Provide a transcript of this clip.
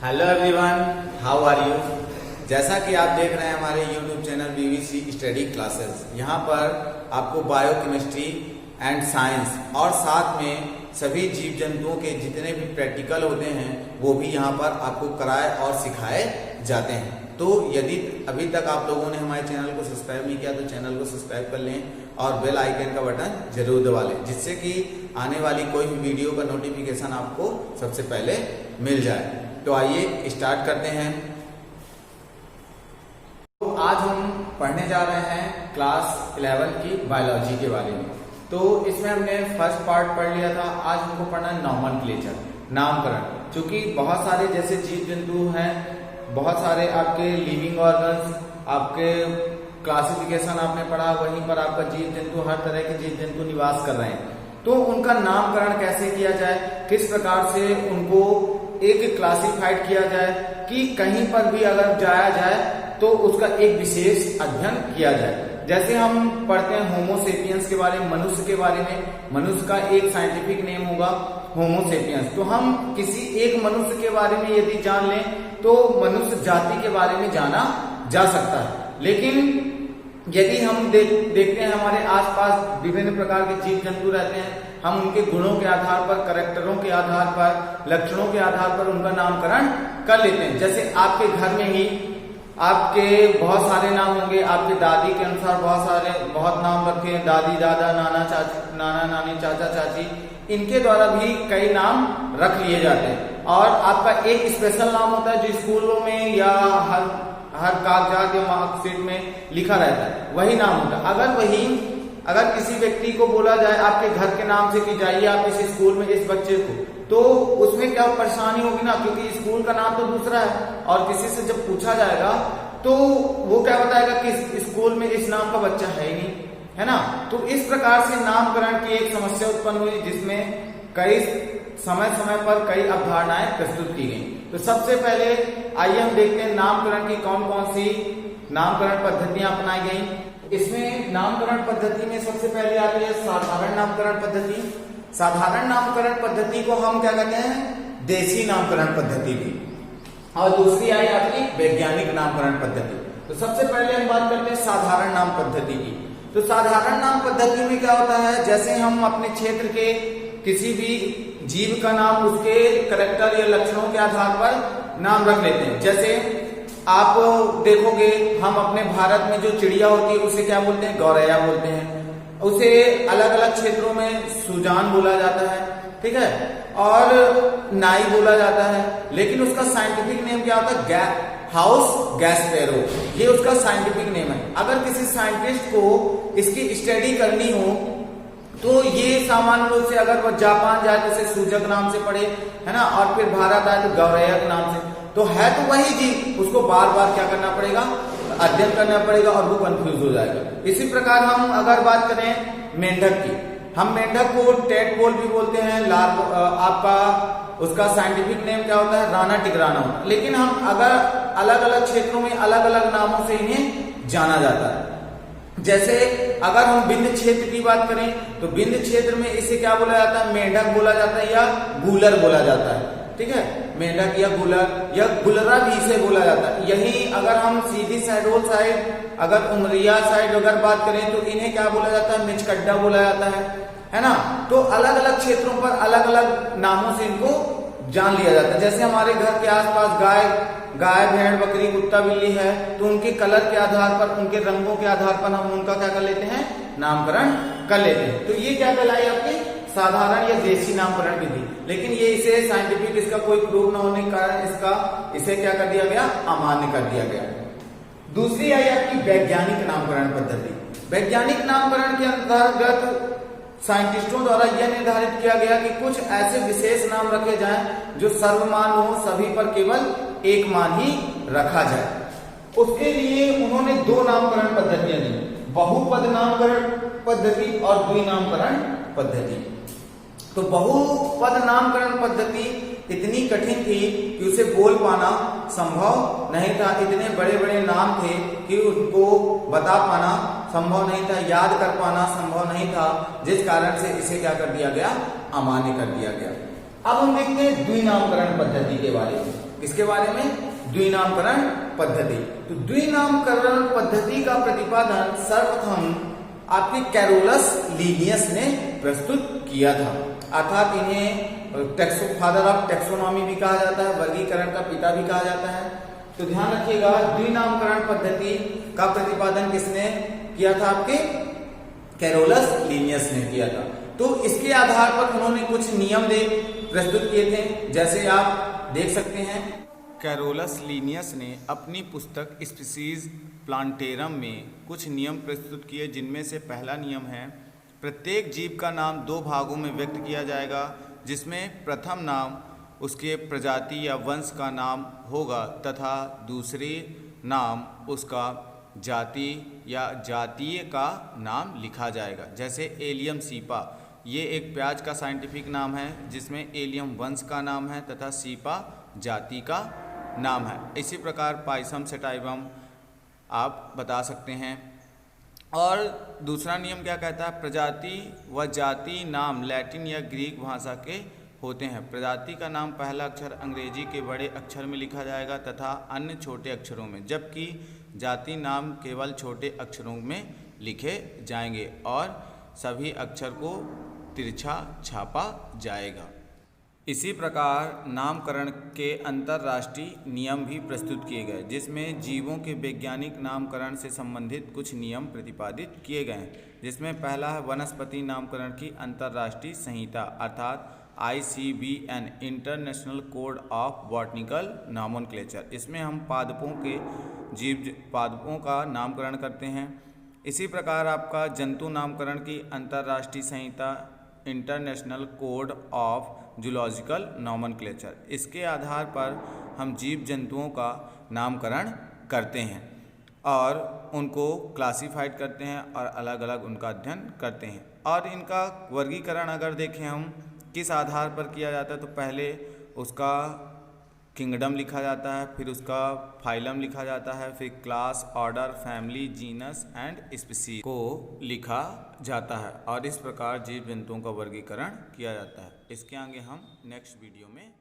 Hello everyone, how are you. जैसा कि आप देख रहे हैं हमारे YouTube channel BVC study classes, यहाँ पर आपको बायोकेमिस्ट्री एंड साइंस और साथ में सभी जीव जंतुओं के जितने भी प्रैक्टिकल होते हैं वो भी यहाँ पर आपको कराए और सिखाए जाते हैं। तो यदि अभी तक आप लोगों ने हमारे चैनल को सब्सक्राइब नहीं किया तो चैनल को सब्सक्राइब कर लें और बेल आइकन का बटन जरूर दबा लें, जिससे कि आने वाली कोई भी वीडियो का नोटिफिकेशन आपको सबसे पहले मिल जाए। तो आइए स्टार्ट करते हैं। तो आज हम पढ़ने जा रहे हैं क्लास 11 की बायोलॉजी के बारे में। तो इसमें हमने फर्स्ट पार्ट पढ़ लिया था। आज हमको पढ़ना है नॉमेनक्लेचर, नामकरण। क्योंकि बहुत सारे जैसे जीव जंतु हैं, बहुत सारे आपके लिविंग ऑर्गन्स, आपके क्लासिफिकेशन आपने पढ़ा, वहीं पर आपका जीव जंतु, हर तरह के जीव जंतु निवास कर रहे हैं। तो उनका नामकरण कैसे किया जाए, किस प्रकार से उनको एक क्लासिफाइड किया जाए कि कहीं पर भी अगर जाया जाए तो उसका एक विशेष अध्ययन किया जाए। जैसे हम पढ़ते हैं होमोसेपियंस के बारे में, मनुष्य के बारे में। मनुष्य का एक साइंटिफिक नेम होगा होमोसेपियंस। तो हम किसी एक मनुष्य के बारे में यदि जान लें तो मनुष्य जाति के बारे में जाना जा सकता है। लेकिन यदि हम देखते हैं हमारे आसपास विभिन्न प्रकार के जीव जंतु रहते हैं, हम उनके गुणों के आधार पर, कैरेक्टरों के आधार पर, लक्षणों के आधार पर उनका नामकरण कर लेते हैं। जैसे आपके घर में ही आपके बहुत सारे नाम होंगे, आपके दादी के अनुसार बहुत नाम रखे हैं, दादी, दादा, नाना नानी, चाचा चाची, इनके द्वारा भी कई नाम रख लिए जाते हैं। और आपका एक स्पेशल नाम होता है जो स्कूलों में या हर कागजात या मार्कशीट में लिखा रहता है, वही नाम होता है। अगर किसी व्यक्ति को बोला जाए आपके घर के नाम से कि जाइए आप इस स्कूल में इस बच्चे को, तो उसमें क्या परेशानी होगी ना, क्योंकि स्कूल का नाम तो दूसरा है और किसी से जब पूछा जाएगा तो वो क्या बताएगा कि इस स्कूल में इस नाम का बच्चा है ही नहीं, है ना। तो इस प्रकार से नामकरण की एक समस्या उत्पन्न हुई, जिसमें कई समय समय पर कई अवधारणाएं प्रस्तुत की गई। तो सबसे पहले आइए हम देखते हैं नामकरण की कौन कौन सी नामकरण पद्धतियां अपनाई गई। इसमें नामकरण पद्धति में सबसे पहले आती है साधारण नामकरण पद्धति। साधारण नामकरण पद्धति को हम क्या कहते हैं, देसी नामकरण पद्धति भी। और दूसरी आई आपकी वैज्ञानिक नामकरण पद्धति। तो सबसे पहले हम बात करते हैं साधारण नाम पद्धति की। तो साधारण नाम पद्धति में क्या होता है, जैसे हम अपने क्षेत्र के किसी भी जीव का नाम उसके कैरेक्टर या लक्षणों के आधार पर नाम रख लेते हैं। जैसे आप देखोगे हम अपने भारत में जो चिड़िया होती है उसे क्या बोलते हैं, गौरैया बोलते हैं। उसे अलग अलग क्षेत्रों में सुजान बोला जाता है, ठीक है, और नाई बोला जाता है। लेकिन उसका साइंटिफिक नेम क्या होता है, हाउस गैस्पेरो, ये उसका साइंटिफिक नेम है। अगर किसी साइंटिस्ट को इसकी स्टडी करनी हो तो ये सामान्य रूप से अगर वह जापान जाए तो उसे सूजक नाम से पढ़े, है ना, और फिर भारत आए तो गौरैया के नाम से। तो है तो वही जीव, उसको बार बार क्या करना पड़ेगा, अध्ययन करना पड़ेगा और वो कंफ्यूज हो जाएगा। इसी प्रकार हम अगर बात करें मेंढक की, हम मेंढक को टेडपोल भी बोलते हैं। आपका उसका साइंटिफिक नेम क्या होता है, राना टिग्राना। लेकिन हम अगर अलग अलग क्षेत्रों में अलग अलग नामों से इन्हें जाना जाता है। जैसे अगर हम बिंद क्षेत्र की बात करें तो बिंद क्षेत्र में इसे क्या बोला जाता है, मेंढक बोला जाता है या गूलर बोला जाता है, ठीक है, मेंढक या गुलरा भी इसे बोला जाता है। यही अगर हम सीधी शहडोल साइड, अगर उमरिया साइड अगर बात करें तो इन्हें क्या बोला जाता है, मिचकड्डा बोला जाता है ना। तो अलग अलग क्षेत्रों पर अलग अलग नामों से इनको जान लिया जाता है। जैसे हमारे घर के आसपास गाय भेड़ बकरी कुत्ता बिल्ली है, तो उनके कलर के आधार पर, उनके रंगों के आधार पर हम उनका क्या कर लेते हैं, नामकरण कर लेते हैं। तो ये क्या कहलाई आपकी साधारण या देसी नामकरण विधि। लेकिन ये इसे साइंटिफिक इसका कोई प्रूफ न होने के कारण इसे क्या कर दिया गया, अमान्य कर दिया गया। दूसरी आई आपकी वैज्ञानिक नामकरण पद्धति। वैज्ञानिक नामकरण के अंतर्गत साइंटिस्टों द्वारा यह निर्धारित किया गया कि कुछ ऐसे विशेष नाम रखे जाएं जो सर्वमान हो, सभी पर केवल एक मान ही रखा जाए। उसके लिए उन्होंने दो नामकरण पद्धतियां दी, बहुपद नामकरण पद्धति और द्विनामकरण पद्धति। तो बहुपद नामकरण पद्धति इतनी कठिन थी कि उसे बोल पाना संभव नहीं था। इतने बड़े बड़े नाम थे कि उनको बता पाना संभव नहीं था, याद कर पाना संभव नहीं था, जिस कारण से इसे क्या कर दिया गया, अमान्य कर दिया गया। अब हम देखते हैं द्विनामकरण पद्धति के बारे में। इसके बारे में द्विनामकरण पद्धति। तो द्विनामकरण पद्धति का प्रतिपादन सर्वप्रथम आपके कैरोलस लीनियस ने प्रस्तुत किया था, अर्थात इन्हें फादर ऑफ टेक्सोनॉमी भी कहा जाता है, वर्गीकरण का पिता भी कहा जाता है। तो ध्यान रखिएगा, द्विनामकरण पद्धति का प्रतिपादन किसने किया था? आपके कैरोलस लीनियस ने किया था। तो इसके आधार पर उन्होंने कुछ नियम प्रस्तुत किए थे, जैसे आप देख सकते हैं। कैरोलस लीनियस ने अपनी पुस्तक स्पीसीज प्लांटेरम में कुछ नियम प्रस्तुत किए, जिनमें से पहला नियम है प्रत्येक जीव का नाम 2 भागों में व्यक्त किया जाएगा, जिसमें प्रथम नाम उसके प्रजाति या वंश का नाम होगा तथा दूसरे नाम उसका जाति या जातीय का नाम लिखा जाएगा। जैसे एलियम सीपा, ये एक प्याज का साइंटिफिक नाम है, जिसमें एलियम वंश का नाम है तथा सीपा जाति का नाम है। इसी प्रकार पाइसम सेटाइवम आप बता सकते हैं। और दूसरा नियम क्या कहता है? प्रजाति व जाति नाम लैटिन या ग्रीक भाषा के होते हैं। प्रजाति का नाम पहला अक्षर अंग्रेजी के बड़े अक्षर में लिखा जाएगा तथा अन्य छोटे अक्षरों में, जबकि जाति नाम केवल छोटे अक्षरों में लिखे जाएंगे और सभी अक्षर को तिरछा छापा जाएगा। इसी प्रकार नामकरण के अंतर्राष्ट्रीय नियम भी प्रस्तुत किए गए, जिसमें जीवों के वैज्ञानिक नामकरण से संबंधित कुछ नियम प्रतिपादित किए गए हैं, जिसमें पहला है वनस्पति नामकरण की अंतर्राष्ट्रीय संहिता अर्थात ICBN international code of botanical nomenclature. इसमें हम पादपों का नामकरण करते हैं। इसी प्रकार आपका जंतु नामकरण की अंतर्राष्ट्रीय संहिता international code of zoological nomenclature. इसके आधार पर हम जीव जंतुओं का नामकरण करते हैं और उनको क्लासिफाइड करते हैं और अलग अलग उनका अध्ययन करते हैं। और इनका वर्गीकरण अगर देखें हम किस आधार पर किया जाता है, तो पहले उसका किंगडम लिखा जाता है, फिर उसका फाइलम लिखा जाता है, फिर class, order, family, genus and species को लिखा जाता है और इस प्रकार जीव जंतुओं का वर्गीकरण किया जाता है। इसके आगे हम नेक्स्ट वीडियो में